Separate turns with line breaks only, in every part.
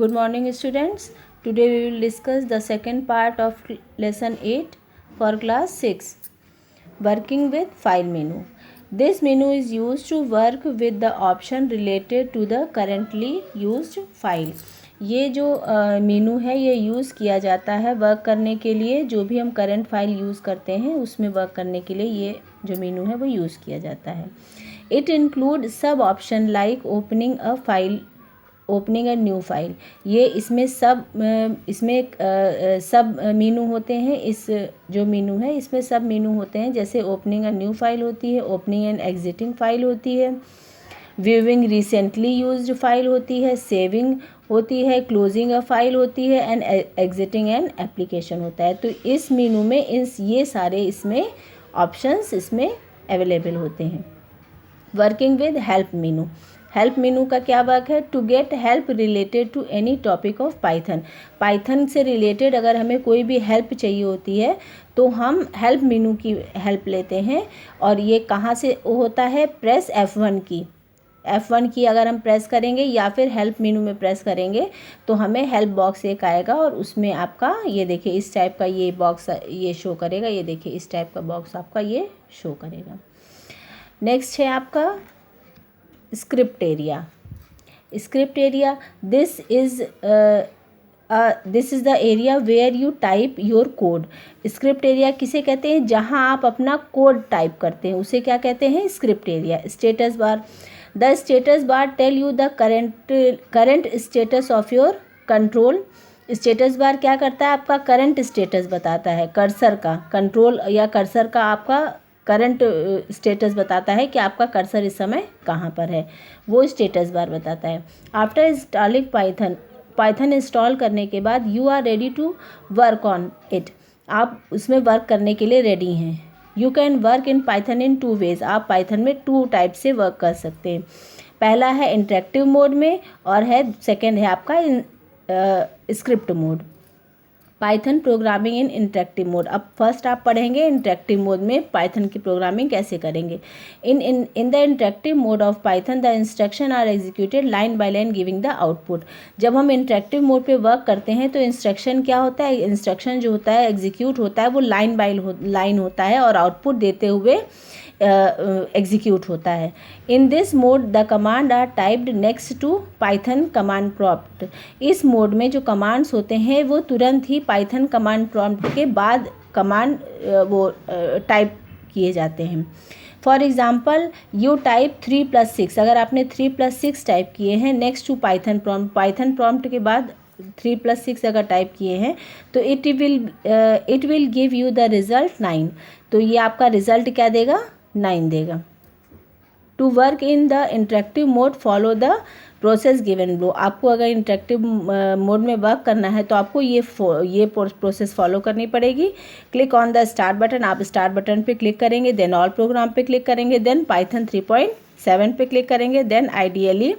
Good morning, students. Today we will discuss the second part of lesson 8 for class 6, working with file menu. This menu is used to work with the option related to the currently used file. ये जो मेनू है ये use किया जाता है work करने के लिए. जो भी हम करंट फाइल यूज़ करते हैं उसमें वर्क करने के लिए ये जो मेनू है वो यूज़ किया जाता है. इट इंक्लूड सब option like opening a file, opening a new file. ये इसमें सब मीनू होते हैं. इस जो मीनू है इसमें सब मीनू होते हैं. जैसे ओपनिंग अ न्यू फाइल होती है, ओपनिंग एंड एग्जिटिंग फाइल होती है, व्यूइंग रिसेंटली यूज्ड फाइल होती है, सेविंग होती है, क्लोजिंग अ फाइल होती है एंड एग्जिटिंग एन एप्लीकेशन होता है. तो इस मीनू में ये सारे इसमें ऑप्शंस इसमें अवेलेबल होते हैं. Working with help menu. Help menu का क्या वर्क है? To get help related to any topic of Python. Python से रिलेटेड अगर हमें कोई भी हेल्प चाहिए होती है तो हम हेल्प मीनू की हेल्प लेते हैं. और ये कहाँ से होता है? प्रेस F1 की. F1 की अगर हम प्रेस करेंगे या फिर हेल्प मीनू में प्रेस करेंगे तो हमें हेल्प बॉक्स एक आएगा और उसमें आपका ये देखिए इस टाइप का ये बॉक्स ये शो करेगा. ये देखिए इस टाइप का बॉक्स आपका ये शो करेगा. नेक्स्ट है आपका script area. Script area, this is the area where you type your code. Script area किसे कहते हैं? जहां आप अपना कोड टाइप करते हैं उसे क्या कहते हैं? Script area. Status bar, the status bar tell you the current status of your control. Status bar क्या करता है? आपका करंट स्टेटस बताता है. कर्सर का कंट्रोल या कर्सर का आपका करंट स्टेटस बताता है कि आपका कर्सर इस समय कहाँ पर है, वो स्टेटस बार बताता है. आफ्टर इंस्टॉलिंग पाइथन इंस्टॉल करने के बाद you are ready to work on it. आप उसमें वर्क करने के लिए रेडी हैं. You can work in Python in 2 ways. आप पाइथन में 2 टाइप से वर्क कर सकते हैं. पहला है इंटरेक्टिव मोड में और सेकेंड है आपका script mode. Python programming in interactive mode. अब फर्स्ट आप पढ़ेंगे इंटरेक्टिव मोड में पाइथन की प्रोग्रामिंग कैसे करेंगे. In the interactive mode of Python the instruction are executed line by line giving the output. जब हम इंटरेक्टिव मोड पे वर्क करते हैं तो इंस्ट्रक्शन क्या होता है? इंस्ट्रक्शन जो होता है एग्जीक्यूट होता है वो लाइन बाय लाइन होता है और आउटपुट देते हुए एग्जीक्यूट होता है. In this mode the command are typed next to Python command prompt. इस मोड में जो कमांड्स होते हैं वो तुरंत ही पाइथन कमांड प्रॉम्प्ट के बाद कमांड वो टाइप किए जाते हैं. For example you type 3+6. अगर आपने 3+6 टाइप किए हैं next to Python prompt, Python prompt के बाद 3+6 अगर टाइप किए हैं तो it will give you the result 9. तो ये आपका रिजल्ट क्या देगा? 9 देगा. To work in the interactive mode follow the process given below. आपको अगर इंटरेक्टिव मोड में वर्क करना है तो आपको ये प्रोसेस फॉलो करनी पड़ेगी. Click on the start button. आप स्टार्ट बटन पे क्लिक करेंगे, देन ऑल प्रोग्राम पे क्लिक करेंगे, देन पाइथन 3.7 पे क्लिक करेंगे, देन आइडियली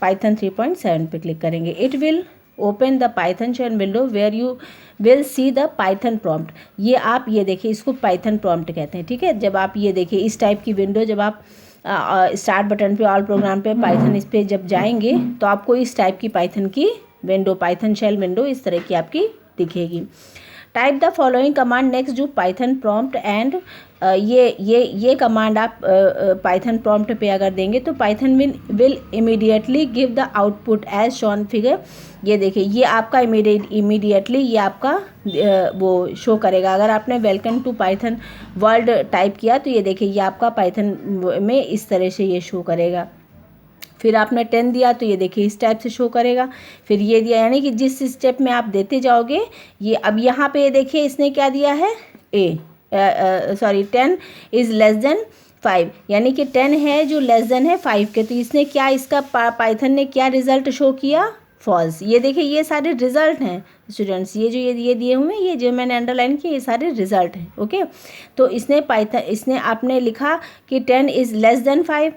पाइथन 3.7 पे क्लिक करेंगे. It will open the Python shell window where you will see the Python prompt. ये देखिए इसको पाइथन प्रॉम्प्ट कहते हैं. ठीक है, जब आप ये देखिए इस टाइप की विंडो जब आप स्टार्ट बटन पे ऑल प्रोग्राम पे पाइथन इस पे जब जाएंगे तो आपको इस टाइप की पाइथन की विंडो, पाइथन शेल विंडो इस तरह की आपकी दिखेगी. Type the following command next to Python prompt and ये कमांड आप पाइथन प्रॉम्प्ट पे अगर देंगे तो Python will immediately give the output as shown figure. ये देखिए ये आपका इमीडिएटली ये आपका वो शो करेगा. अगर आपने welcome to Python world type किया तो ये देखिए ये आपका पाइथन में इस तरह से ये शो करेगा. फिर आपने 10 दिया तो ये देखिए इस टाइप से शो करेगा. फिर ये दिया, यानी कि जिस स्टेप में आप देते जाओगे ये. अब यहाँ पे ये देखिए इसने क्या दिया है? 10 इज़ लेस देन 5, यानी कि 10 है जो लेस देन है 5 के. तो इसने क्या, इसका पाइथन ने क्या रिजल्ट शो किया? फॉल्स. ये देखिए ये सारे रिजल्ट हैं स्टूडेंट्स. ये जो ये दिए हुए हैं, ये जो मैंने अंडरलाइन किए, ये सारे रिजल्ट हैं. ओके, तो इसने आपने लिखा कि 10 इज़ लेस देन 5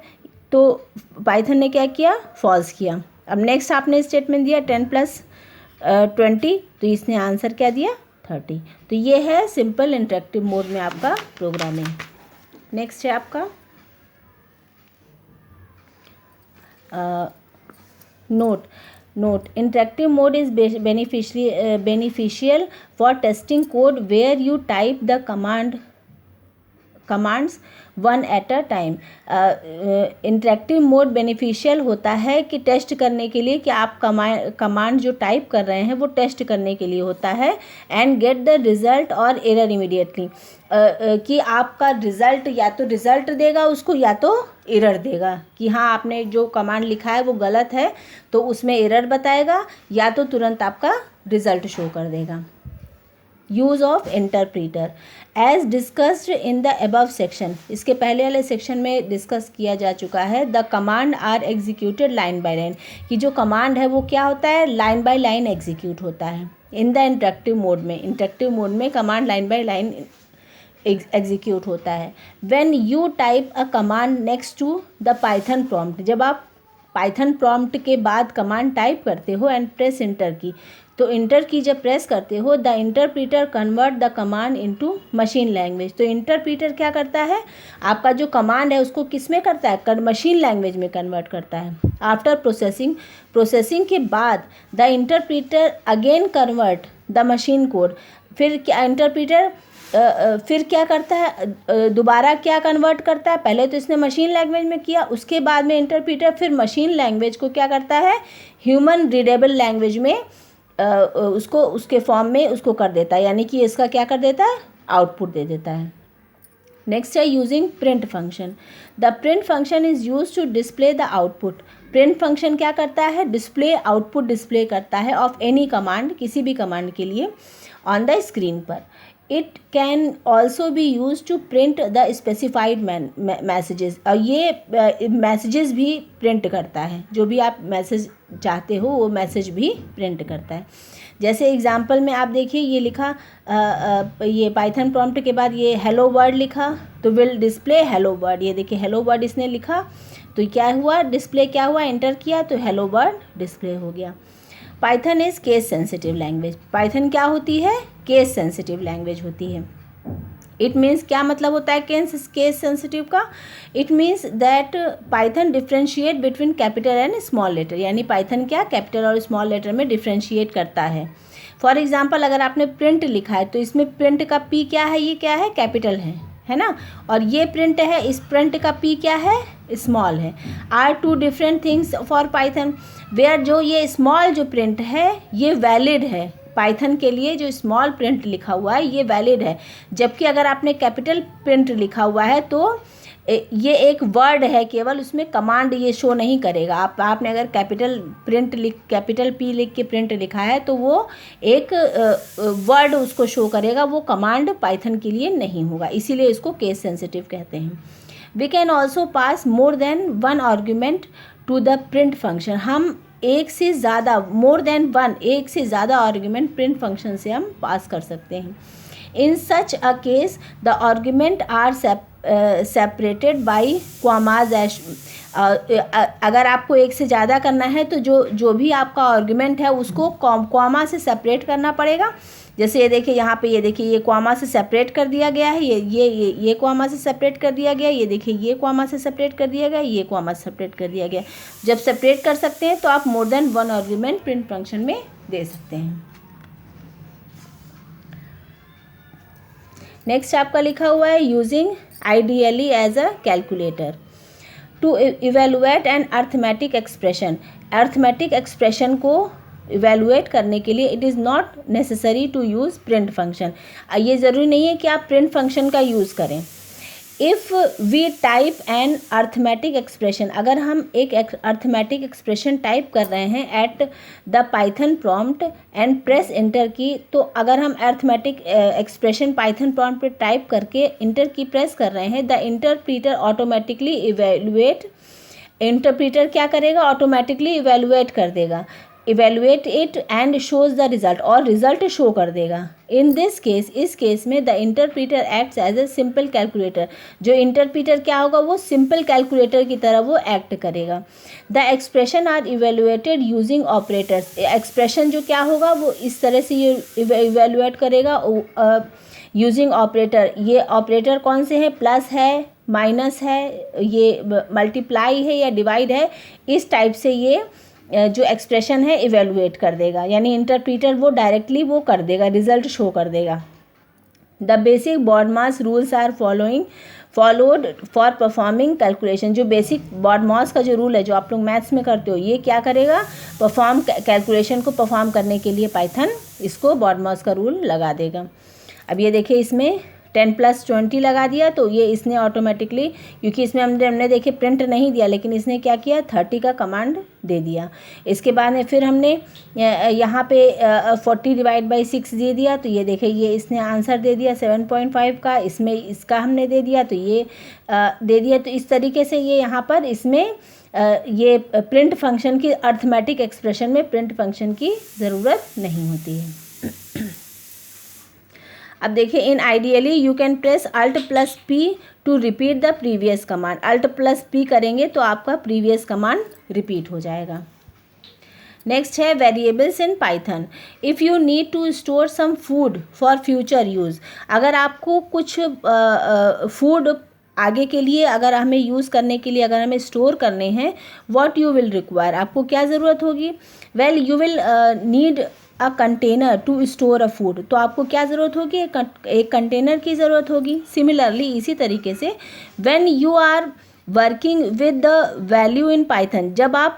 तो पाइथन ने क्या किया? फॉल्स किया. अब नेक्स्ट आपने स्टेटमेंट दिया 10+20 तो इसने आंसर क्या दिया? 30. तो ये है सिंपल इंटरेक्टिव मोड में आपका प्रोग्रामिंग. नेक्स्ट है आपका note. Note: interactive mode is beneficial for testing code where you type the commands one at a time. Interactive mode beneficial होता है कि टेस्ट करने के लिए कि आप कमांड जो टाइप कर रहे हैं वो टेस्ट करने के लिए होता है. एंड गेट द रिजल्ट और एरर इमीडिएटली, कि आपका रिजल्ट या तो रिजल्ट देगा उसको या तो एरर देगा कि हाँ आपने जो कमांड लिखा है वो गलत है, तो उसमें एरर बताएगा या तो तुरंत आपका रिजल्ट शो कर देगा. Use of interpreter as discussed in the above section, इसके पहले वाले सेक्शन में डिस्कस किया जा चुका है. The command are executed line by line, कि जो कमांड है वो क्या होता है, लाइन बाय लाइन एग्जीक्यूट होता है. इन द इंटरेक्टिव मोड में command line by line execute होता है. When you type a command next to the Python prompt, जब आप पाइथन प्रॉम्प्ट के बाद कमांड टाइप करते हो एंड प्रेस इंटर की, तो इंटर की जब प्रेस करते हो the interpreter convert the command into machine language. तो इंटरप्रीटर क्या करता है, आपका जो कमांड है उसको किस में करता है, मशीन लैंग्वेज में कन्वर्ट करता है. आफ्टर प्रोसेसिंग के बाद the interpreter again convert the machine code. फिर क्या इंटरप्रीटर फिर क्या करता है, दोबारा क्या कन्वर्ट करता है, पहले तो इसने मशीन लैंग्वेज में किया, उसके बाद में इंटरप्रीटर फिर मशीन लैंग्वेज को क्या करता है, ह्यूमन रीडेबल लैंग्वेज में उसको उसके फॉर्म में उसको कर देता है, यानी कि इसका क्या कर देता है, आउटपुट दे देता है. नेक्स्ट है using print function. The print function is use to display the output. Print function क्या करता है, डिस्प्ले आउटपुट डिस्प्ले करता है ऑफ एनी कमांड, किसी भी कमांड के लिए ऑन द स्क्रीन पर. It can also be use to print the specified messages, और ये मैसेजेस भी प्रिंट करता है, जो भी आप मैसेज चाहते हो वो मैसेज भी प्रिंट करता है. जैसे एग्जांपल में आप देखिए, ये लिखा ये पाइथन प्रॉम्प्ट के बाद ये हेलो वर्ड लिखा, तो विल डिस्प्ले हेलो वर्ड. ये देखिए हेलो वर्ड इसने लिखा, तो क्या हुआ, डिस्प्ले क्या हुआ, एंटर किया तो हेलो वर्ड डिस्प्ले हो गया. Python is case sensitive language. Python क्या होती है, केस सेंसिटिव लैंग्वेज होती है. इट मीन्स, क्या मतलब होता है केस सेंसिटिव का, it means that Python differentiate between capital and small letter, यानी पाइथन क्या कैपिटल और स्मॉल लेटर में डिफ्रेंशिएट करता है. फॉर एग्जांपल अगर आपने प्रिंट लिखा है तो इसमें प्रिंट का पी क्या है, ये क्या है, कैपिटल है ना, और ये प्रिंट है, इस प्रिंट का पी क्या है, स्मॉल है. Are two different things for Python, where जो ये स्मॉल जो प्रिंट है ये वैलिड है, पाइथन के लिए जो स्मॉल प्रिंट लिखा हुआ है ये वैलिड है, जबकि अगर आपने कैपिटल प्रिंट लिखा हुआ है तो ये एक वर्ड है केवल, उसमें कमांड ये शो नहीं करेगा. आपने अगर कैपिटल पी लिख के प्रिंट लिखा है तो वो एक वर्ड उसको शो करेगा, वो कमांड पाइथन के लिए नहीं होगा, इसीलिए इसको केस सेंसिटिव कहते हैं. We can also pass more than one argument to the print function. हम एक से ज़्यादा, मोर देन वन, एक से ज़्यादा आर्ग्यूमेंट प्रिंट फंक्शन से हम पास कर सकते हैं. In such a case the argument are separated by commas. अगर आपको एक से ज़्यादा करना है तो जो भी आपका आर्ग्यूमेंट है उसको कॉमा से सेपरेट करना पड़ेगा. जैसे ये देखिए यहाँ पे, ये देखिए ये कॉमा से सेपरेट कर दिया गया है, ये कॉमा से सेपरेट कर दिया गया, ये देखिए ये कॉमा से सेपरेट कर दिया गया, ये कॉमा से सेपरेट कर दिया गया. जब सेपरेट कर सकते हैं तो आप more than one argument print function में दे सकते हैं. नेक्स्ट आपका लिखा हुआ है using ideally as a calculator to evaluate an arithmetic expression. Arithmetic expression को इवेलुएट करने के लिए it is not necessary to use print function. ये ज़रूरी नहीं है कि आप प्रिंट फंक्शन का यूज़ करें. If we type an arithmetic expression, अगर हम एक अर्थमेटिक एक्सप्रेशन टाइप कर रहे हैं eight the Python prompt and press enter key, तो अगर हम अर्थमेटिक एक्सप्रेशन पाइथन प्रॉम्प्ट पे टाइप करके इंटर की प्रेस कर रहे हैं, the interpreter automatically evaluate. Interpreter क्या करेगा, ऑटोमेटिकली इवेलुएट कर देगा, evaluate it and shows the result, और रिज़ल्ट शो कर देगा. इन दिस केस, इस केस में the interpreter acts as a simple calculator. जो इंटरप्रीटर क्या होगा, वो सिंपल कैलकुलेटर की तरह वो एक्ट करेगा. The expression are evaluated using operators. Expression जो क्या होगा वो इस तरह से ये इवेलुएट करेगा यूजिंग ऑपरेटर. ये ऑपरेटर कौन से हैं, प्लस है, माइनस है, ये मल्टीप्लाई है या डिवाइड है, इस टाइप से ये जो एक्सप्रेशन है इवेलुएट कर देगा, यानी इंटरप्रीटर वो डायरेक्टली वो कर देगा, रिजल्ट शो कर देगा। The basic BODMAS rules are followed for performing calculation. जो बेसिक BODMAS का जो रूल है, जो आप लोग मैथ्स में करते हो, ये क्या करेगा, कैलकुलेशन को परफॉर्म करने के लिए पाइथन इसको BODMAS का रूल लगा देगा। अब ये देखिए, इसमें 10 + 20 लगा दिया, तो ये इसने ऑटोमेटिकली, क्योंकि इसमें हमने देखिए प्रिंट नहीं दिया, लेकिन इसने क्या किया, 30 का कमांड दे दिया। इसके बाद में फिर हमने यहाँ पे 40/6 दे दिया, तो ये देखिए ये इसने आंसर दे दिया 7.5 का। इसमें इसका हमने दे दिया, तो ये दे दिया। तो इस तरीके से ये यहाँ पर इसमें ये प्रिंट फंक्शन की, अर्थमेटिक एक्सप्रेशन में प्रिंट फंक्शन की ज़रूरत नहीं होती है। अब देखिए, in ideally you can press Alt + P to repeat the previous command. Alt + P करेंगे तो आपका प्रीवियस कमांड रिपीट हो जाएगा। नेक्स्ट है variables in Python. If you need to store some food for future use, अगर आपको कुछ food आगे के लिए अगर हमें यूज़ करने के लिए अगर हमें स्टोर करने हैं, व्हाट यू विल रिक्वायर, आपको क्या ज़रूरत होगी, well you will need a container to store a food. तो आपको क्या ज़रूरत होगी, एक कंटेनर की ज़रूरत होगी। सिमिलरली इसी तरीके से when you are working with the value in Python, जब आप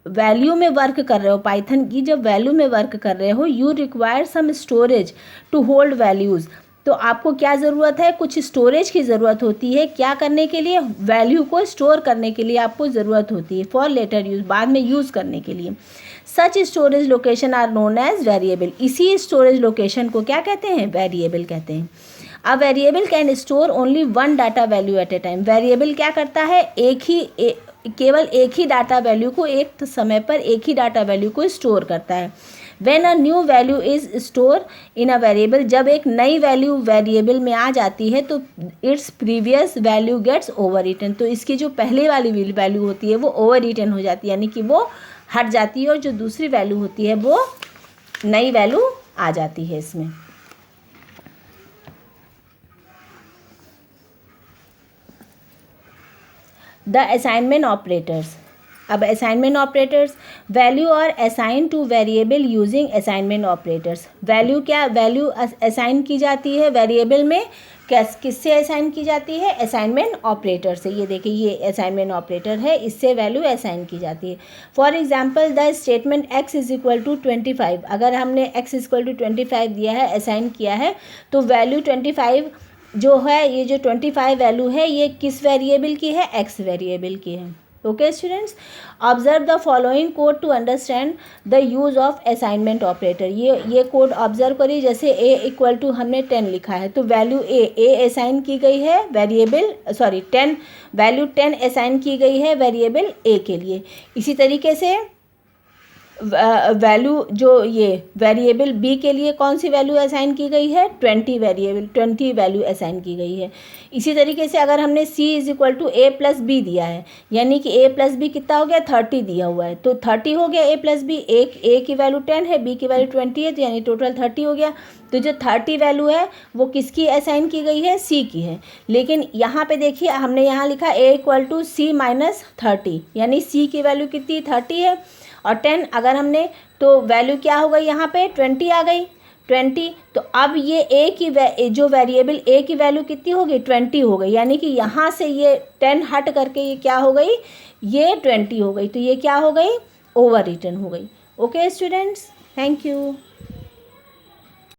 वैल्यू में वर्क कर रहे हो, पाइथन की जब वैल्यू में वर्क कर रहे हो, you require some storage to hold values. तो आपको क्या ज़रूरत है, कुछ स्टोरेज की ज़रूरत होती है, क्या करने के लिए, वैल्यू को स्टोर करने के लिए आपको ज़रूरत होती है, फॉर लेटर यूज़, बाद में यूज़ करने के लिए। Such storage location are known as variable. इसी स्टोरेज लोकेशन को क्या कहते हैं, वेरिएबल कहते हैं। A variable can store only one data value at a time. Variable क्या करता है, केवल एक ही डाटा वैल्यू को, एक समय पर एक ही डाटा वैल्यू को स्टोर करता है। When a new value is stored in a variable, जब एक नई वैल्यू वेरिएबल में आ जाती है तो its previous value gets overwritten, तो इसकी जो पहले वाली वैल्यू होती है वो overwritten हो जाती है, यानी कि वो हट जाती है, और जो दूसरी वैल्यू होती है वो नई वैल्यू आ जाती है इसमें। The assignment operators. अब असाइनमेंट ऑपरेटर्स, वैल्यू और assign two variable using assignment operators. Value क्या, वैल्यू असाइन की जाती है वेरिएबल में, किससे असाइन की जाती है, असाइनमेंट ऑपरेटर से। ये देखिए, ये असाइनमेंट ऑपरेटर है, इससे वैल्यू असाइन की जाती है। For example the statement x = 25, अगर हमने x = 25 दिया है, असाइन किया है, तो वैल्यू 25 जो है, ये जो 25 वैल्यू है, ये किस वेरिएबल की है, x वेरिएबल की है। Okay students, observe the following code to understand the use of assignment operator. ये कोड ऑब्जर्व करिए। जैसे a = हमने 10 लिखा है, तो वैल्यू a असाइन की गई है वेरिएबल, 10 वैल्यू 10 असाइन की गई है वेरिएबल a के लिए। इसी तरीके से वैल्यू जो ये वेरिएबल b के लिए कौन सी वैल्यू असाइन की गई है, 20 वैल्यू असाइन की गई है। इसी तरीके से अगर हमने c = a + b दिया है, यानी कि a + b कितना हो गया, 30 दिया हुआ है, तो 30 हो गया a + b, a की वैल्यू 10 है, b की वैल्यू 20 है, तो यानी टोटल 30 हो गया। तो जो 30 वैल्यू है वो किसकी असाइन की गई है, c की है। लेकिन यहाँ पे देखिए, हमने यहाँ लिखा a = c - 30, यानी c की वैल्यू कितनी, 30 है, और 10 अगर हमने, तो वैल्यू क्या हो गई यहाँ पे, 20 आ गई, 20। तो अब ये जो वेरिएबल a की वैल्यू कितनी हो गई, 20 हो गई, यानी कि यहाँ से ये 10 हट करके ये क्या हो गई, ये 20 हो गई, तो ये क्या हो गई, ओवर रिटन हो गई। Okay students, thank you.